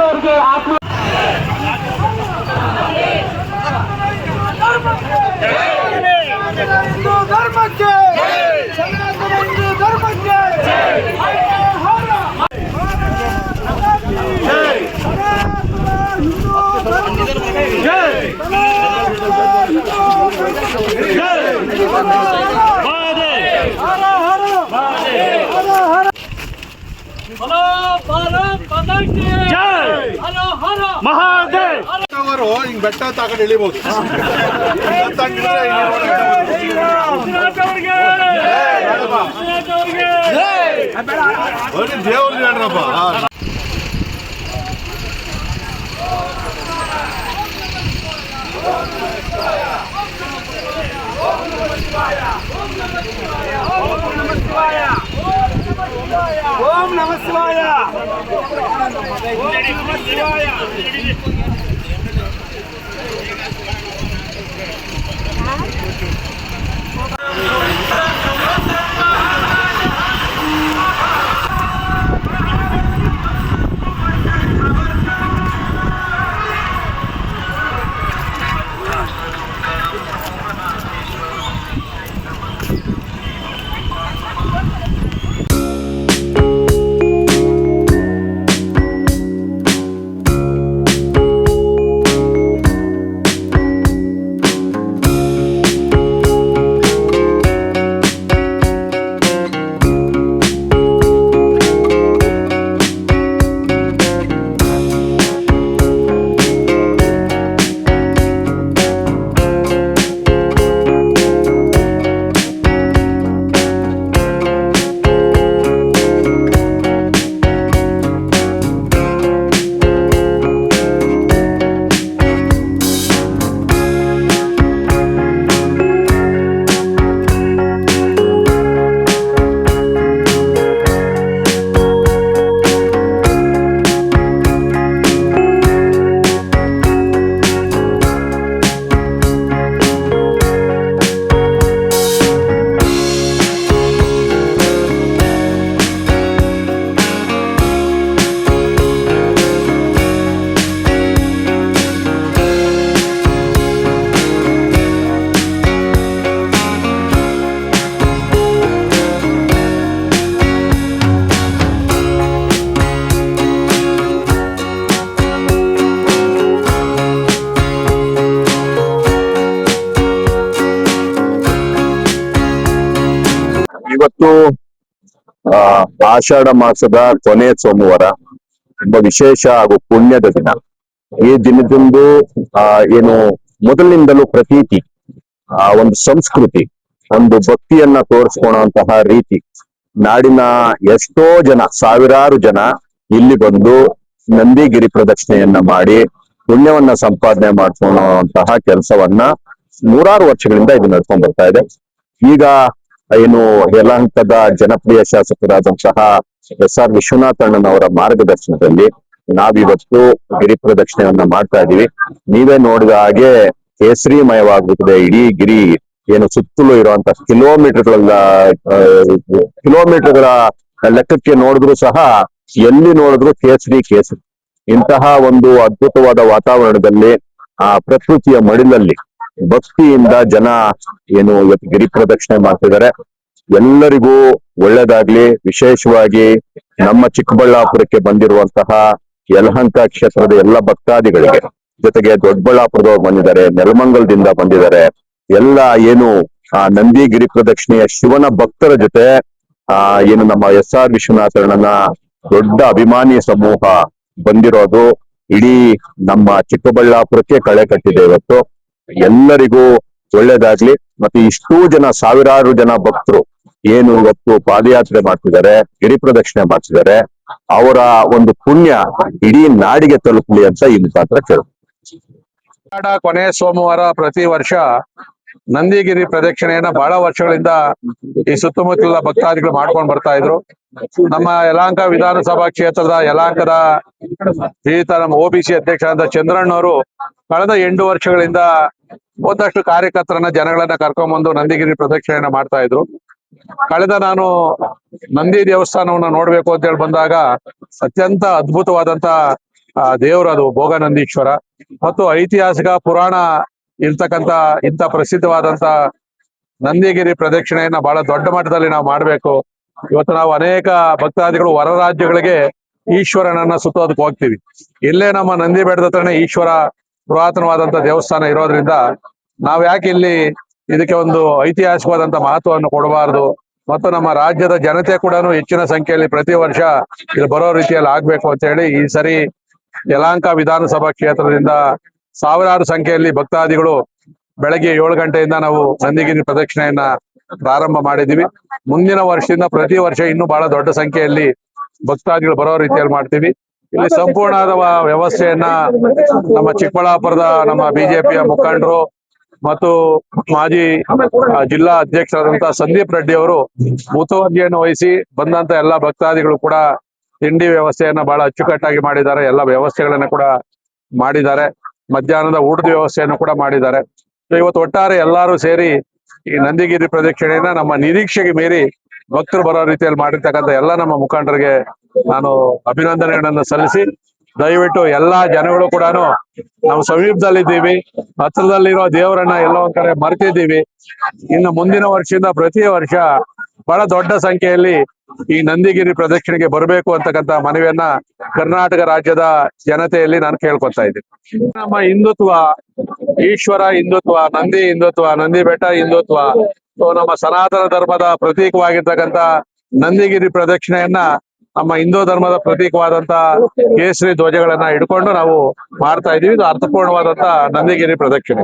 ಅವರಿಗೆ ಆತ್ಮ ಹಿಂದೂ ಧರ್ಮಕ್ಕೆ ಸನಾತನ ಹಿಂದೂ ಧರ್ಮಕ್ಕೆ ಅವರು ಹಿಂಗ್ ಬೆಟ್ಟ ತಗೊಂಡು ಇಳಿಬಹುದು. ದೇವ್ರು ಹೇಳ್ರಪ್ಪ. ಓಂ ನಮಃ ಶಿವಾಯ. ಓಂ ನಮಃ ಶಿವಾಯ. ಇವತ್ತು ಆಷಾಢ ಮಾಸದ ಕೊನೆ ಸೋಮವಾರ, ತುಂಬಾ ವಿಶೇಷ ಹಾಗೂ ಪುಣ್ಯದ ದಿನ. ಈ ದಿನದಂದು ಏನು ಮೊದಲಿನಿಂದಲೂ ಪ್ರತೀತಿ, ಒಂದು ಸಂಸ್ಕೃತಿ, ಒಂದು ಭಕ್ತಿಯನ್ನ ತೋರಿಸ್ಕೊಳ್ಳುವಂತಹ ರೀತಿ, ನಾಡಿನ ಎಷ್ಟೋ ಜನ, ಸಾವಿರಾರು ಜನ ಇಲ್ಲಿ ಬಂದು ನಂದಿಗಿರಿ ಪ್ರದಕ್ಷಿಣೆಯನ್ನ ಮಾಡಿ ಪುಣ್ಯವನ್ನ ಸಂಪಾದನೆ ಮಾಡ್ಕೊಳ್ಳುವಂತಹ ಕೆಲಸವನ್ನ ನೂರಾರು ವರ್ಷಗಳಿಂದ ಇದು ನಡ್ಕೊಂಡ್ ಬರ್ತಾ ಇದೆ. ಈಗ ಏನು ಯಲಹಂಕದ ಜನಪ್ರಿಯ ಶಾಸಕರಾದಂತಹ SR ವಿಶ್ವನಾಥಣ್ಣನವರ ಮಾರ್ಗದರ್ಶನದಲ್ಲಿ ನಾವಿವತ್ತು ಗಿರಿ ಪ್ರದಕ್ಷಿಣೆಯನ್ನ ಮಾಡ್ತಾ ಇದೀವಿ. ನೀವೇ ನೋಡಿದ ಹಾಗೆ ಕೇಸರಿಮಯವಾಗುತ್ತದೆ ಇಡೀ ಗಿರಿ. ಏನು ಸುತ್ತಲೂ ಇರುವಂತಹ ಕಿಲೋಮೀಟರ್ಗಳ ಲೆಕ್ಕಕ್ಕೆ ನೋಡಿದ್ರು ಸಹ ಎಲ್ಲಿ ನೋಡಿದ್ರು ಕೇಸರಿ ಕೇಸರಿ. ಇಂತಹ ಒಂದು ಅದ್ಭುತವಾದ ವಾತಾವರಣದಲ್ಲಿ ಆ ಪ್ರಕೃತಿಯ ಮಡಿಲಲ್ಲಿ ಭಕ್ತಿಯಿಂದ ಜನ ಏನು ಇವತ್ತು ಗಿರಿ ಪ್ರದಕ್ಷಿಣೆ ಮಾಡ್ತಿದ್ದಾರೆ. ಎಲ್ಲರಿಗೂ ಒಳ್ಳೇದಾಗ್ಲಿ. ವಿಶೇಷವಾಗಿ ನಮ್ಮ ಚಿಕ್ಕಬಳ್ಳಾಪುರಕ್ಕೆ ಬಂದಿರುವಂತಹ ಯಲಹಂಕ ಕ್ಷೇತ್ರದ ಎಲ್ಲ ಭಕ್ತಾದಿಗಳಿಗೆ, ಜೊತೆಗೆ ದೊಡ್ಡಬಳ್ಳಾಪುರದವ್ರು ಬಂದಿದ್ದಾರೆ, ನೆಲಮಂಗಲದಿಂದ ಬಂದಿದ್ದಾರೆ, ಎಲ್ಲ ಏನು ನಂದಿ ಗಿರಿ ಪ್ರದಕ್ಷಿಣೆಯ ಶಿವನ ಭಕ್ತರ ಜೊತೆ ಏನು ನಮ್ಮ SR ವಿಶ್ವನಾಥಣ್ಣನ ದೊಡ್ಡ ಅಭಿಮಾನಿ ಸಮೂಹ ಬಂದಿರೋದು ಇಡೀ ನಮ್ಮ ಚಿಕ್ಕಬಳ್ಳಾಪುರಕ್ಕೆ ಕಳೆ ಕಟ್ಟಿದೆ. ಇವತ್ತು ಎಲ್ಲರಿಗೂ ಒಳ್ಳೇದಾಗ್ಲಿ. ಮತ್ತೆ ಇಷ್ಟೂ ಜನ, ಸಾವಿರಾರು ಜನ ಭಕ್ತರು ಏನು ಇವತ್ತು ಪಾದಯಾತ್ರೆ ಮಾಡ್ತಿದ್ದಾರೆ, ಗಿರಿ ಪ್ರದಕ್ಷಿಣೆ ಮಾಡ್ತಿದ್ದಾರೆ, ಅವರ ಒಂದು ಪುಣ್ಯ ಇಡೀ ನಾಡಿಗೆ ತಲುಪಲಿ ಅಂತ ಈ ಮುಖಾಂತರ ಕೇಳ್ತಾರೆ. ಕೊನೆ ಸೋಮವಾರ ಪ್ರತಿ ವರ್ಷ ನಂದಿಗಿರಿ ಪ್ರದಕ್ಷಿಣೆಯನ್ನ ಬಹಳ ವರ್ಷಗಳಿಂದ ಈ ಸುತ್ತಮುತ್ತಲ ಭಕ್ತಾದಿಗಳು ಮಾಡ್ಕೊಂಡು ಬರ್ತಾ ಇದ್ರು. ನಮ್ಮ ಯಲಹಂಕ ವಿಧಾನಸಭಾ ಕ್ಷೇತ್ರದ ಯಲಹಂಕದ ನಮ್ಮ OBC ಅಧ್ಯಕ್ಷರಾದ ಚಂದ್ರಣ್ಣವರು ಕಳೆದ 8 ವರ್ಷಗಳಿಂದ ಒಂದಷ್ಟು ಕಾರ್ಯಕರ್ತರನ್ನ, ಜನಗಳನ್ನ ಕರ್ಕೊಂಡ್ಬಂದು ನಂದಿಗಿರಿ ಪ್ರದಕ್ಷಿಣೆಯನ್ನ ಮಾಡ್ತಾ ಇದ್ರು. ಕಳೆದ ನಾನು ನಂದಿ ದೇವಸ್ಥಾನವನ್ನ ನೋಡ್ಬೇಕು ಅಂತ ಹೇಳಿ ಬಂದಾಗ ಅತ್ಯಂತ ಅದ್ಭುತವಾದಂತ ದೇವರು ಅದು ಭೋಗನಂದೀಶ್ವರ. ಮತ್ತು ಐತಿಹಾಸಿಕ ಪುರಾಣ ಇರ್ತಕ್ಕಂಥ ಇಂಥ ಪ್ರಸಿದ್ಧವಾದಂತ ನಂದಿಗಿರಿ ಪ್ರದಕ್ಷಿಣೆಯನ್ನ ಬಹಳ ದೊಡ್ಡ ಮಟ್ಟದಲ್ಲಿ ನಾವು ಮಾಡಬೇಕು. ಇವತ್ತು ನಾವು ಅನೇಕ ಭಕ್ತಾದಿಗಳು ಹೊರ ರಾಜ್ಯಗಳಿಗೆ ಈಶ್ವರನನ್ನ ಸುತ್ತೋದಕ್ಕೆ ಹೋಗ್ತೀವಿ. ಇಲ್ಲೇ ನಮ್ಮ ನಂದಿ ಬೆಟ್ಟದ ಹತ್ರನೇ ಈಶ್ವರ ಪುರಾತನವಾದಂತ ದೇವಸ್ಥಾನ ಇರೋದ್ರಿಂದ ನಾವ್ ಯಾಕೆ ಇಲ್ಲಿ ಇದಕ್ಕೆ ಒಂದು ಐತಿಹಾಸಿಕವಾದಂತ ಮಹತ್ವವನ್ನು ಕೊಡಬಾರದು. ಮತ್ತು ನಮ್ಮ ರಾಜ್ಯದ ಜನತೆ ಕೂಡ ಹೆಚ್ಚಿನ ಸಂಖ್ಯೆಯಲ್ಲಿ ಪ್ರತಿ ವರ್ಷ ಇಲ್ಲಿ ಬರೋ ರೀತಿಯಲ್ಲಿ ಆಗ್ಬೇಕು ಅಂತ ಹೇಳಿ ಈ ಸರಿ ಯಲಹಂಕ ವಿಧಾನಸಭಾ ಕ್ಷೇತ್ರದಿಂದ ಸಾವಿರಾರು ಸಂಖ್ಯೆಯಲ್ಲಿ ಭಕ್ತಾದಿಗಳು ಬೆಳಗ್ಗೆ 7 ಗಂಟೆಯಿಂದ ನಾವು ನಂದಿಗಿರಿ ಪ್ರದಕ್ಷಿಣೆಯನ್ನ ಪ್ರಾರಂಭ ಮಾಡಿದೀವಿ. ಮುಂದಿನ ವರ್ಷದಿಂದ ಪ್ರತಿ ವರ್ಷ ಇನ್ನೂ ಬಹಳ ದೊಡ್ಡ ಸಂಖ್ಯೆಯಲ್ಲಿ ಭಕ್ತಾದಿಗಳು ಬರೋ ರೀತಿಯಲ್ಲಿ ಮಾಡ್ತೀವಿ. ಇಲ್ಲಿ ಸಂಪೂರ್ಣವಾದ ವ್ಯವಸ್ಥೆಯನ್ನ ನಮ್ಮ ಚಿಕ್ಕಬಳ್ಳಾಪುರದ ನಮ್ಮ ಬಿಜೆಪಿಯ ಮುಖಂಡರು ಮತ್ತು ಮಾಜಿ ಜಿಲ್ಲಾ ಅಧ್ಯಕ್ಷರಾದಂತಹ ಸಂದೀಪ್ ರೆಡ್ಡಿ ಅವರು ಮುತುವರ್ಜಿಯನ್ನು ವಹಿಸಿ ಬಂದಂತ ಎಲ್ಲಾ ಭಕ್ತಾದಿಗಳು ಕೂಡ ತಿಂಡಿ ವ್ಯವಸ್ಥೆಯನ್ನ ಬಹಳ ಅಚ್ಚುಕಟ್ಟಾಗಿ ಮಾಡಿದ್ದಾರೆ. ಎಲ್ಲ ವ್ಯವಸ್ಥೆಗಳನ್ನ ಕೂಡ ಮಾಡಿದ್ದಾರೆ. ಮಧ್ಯಾಹ್ನದ ಊಟದ ವ್ಯವಸ್ಥೆಯನ್ನು ಕೂಡ ಮಾಡಿದ್ದಾರೆ. ಇವತ್ತು ಒಟ್ಟಾರೆ ಎಲ್ಲರೂ ಸೇರಿ ಈ ನಂದಿಗಿರಿ ಪ್ರದಕ್ಷಿಣೆಯನ್ನ ನಮ್ಮ ನಿರೀಕ್ಷೆಗೆ ಮೀರಿ ಭಕ್ತರು ಬರೋ ರೀತಿಯಲ್ಲಿ ಮಾಡಿರ್ತಕ್ಕಂಥ ಎಲ್ಲ ನಮ್ಮ ಮುಖಂಡರಿಗೆ ನಾನು ಅಭಿನಂದನೆಗಳನ್ನ ಸಲ್ಲಿಸಿ, ದಯವಿಟ್ಟು ಎಲ್ಲಾ ಜನಗಳು ಕೂಡ ನಾವು ಸಮೀಪದಲ್ಲಿದ್ದೀವಿ, ಹತ್ರದಲ್ಲಿರೋ ದೇವರನ್ನ ಎಲ್ಲೋ ಒಂದ್ ಕಡೆ ಮರ್ತಿದ್ದೀವಿ. ಇನ್ನು ಮುಂದಿನ ವರ್ಷದಿಂದ ಪ್ರತಿ ವರ್ಷ ಬಹಳ ದೊಡ್ಡ ಸಂಖ್ಯೆಯಲ್ಲಿ ಈ ನಂದಿಗಿರಿ ಪ್ರದಕ್ಷಿಣೆಗೆ ಬರಬೇಕು ಅಂತಕ್ಕಂಥ ಮನವಿಯನ್ನ ಕರ್ನಾಟಕ ರಾಜ್ಯದ ಜನತೆಯಲ್ಲಿ ನಾನು ಕೇಳ್ಕೊತಾ ಇದ್ದೀನಿ. ನಮ್ಮ ಹಿಂದುತ್ವ, ಈಶ್ವರ ಹಿಂದುತ್ವ, ನಂದಿ ಬೆಟ್ಟ ಹಿಂದುತ್ವ, ನಮ್ಮ ಸನಾತನ ಧರ್ಮದ ಪ್ರತೀಕವಾಗಿರ್ತಕ್ಕಂಥ ನಂದಿಗಿರಿ ಪ್ರದಕ್ಷಿಣೆಯನ್ನ ನಮ್ಮ ಹಿಂದೂ ಧರ್ಮದ ಪ್ರತೀಕವಾದಂತ ಕೇಸರಿ ಧ್ವಜಗಳನ್ನ ಹಿಡ್ಕೊಂಡು ನಾವು ಮಾಡ್ತಾ ಇದೀವಿ. ಇದು ಅರ್ಥಪೂರ್ಣವಾದಂತ ನಂದಿಗಿರಿ ಪ್ರದಕ್ಷಿಣೆ.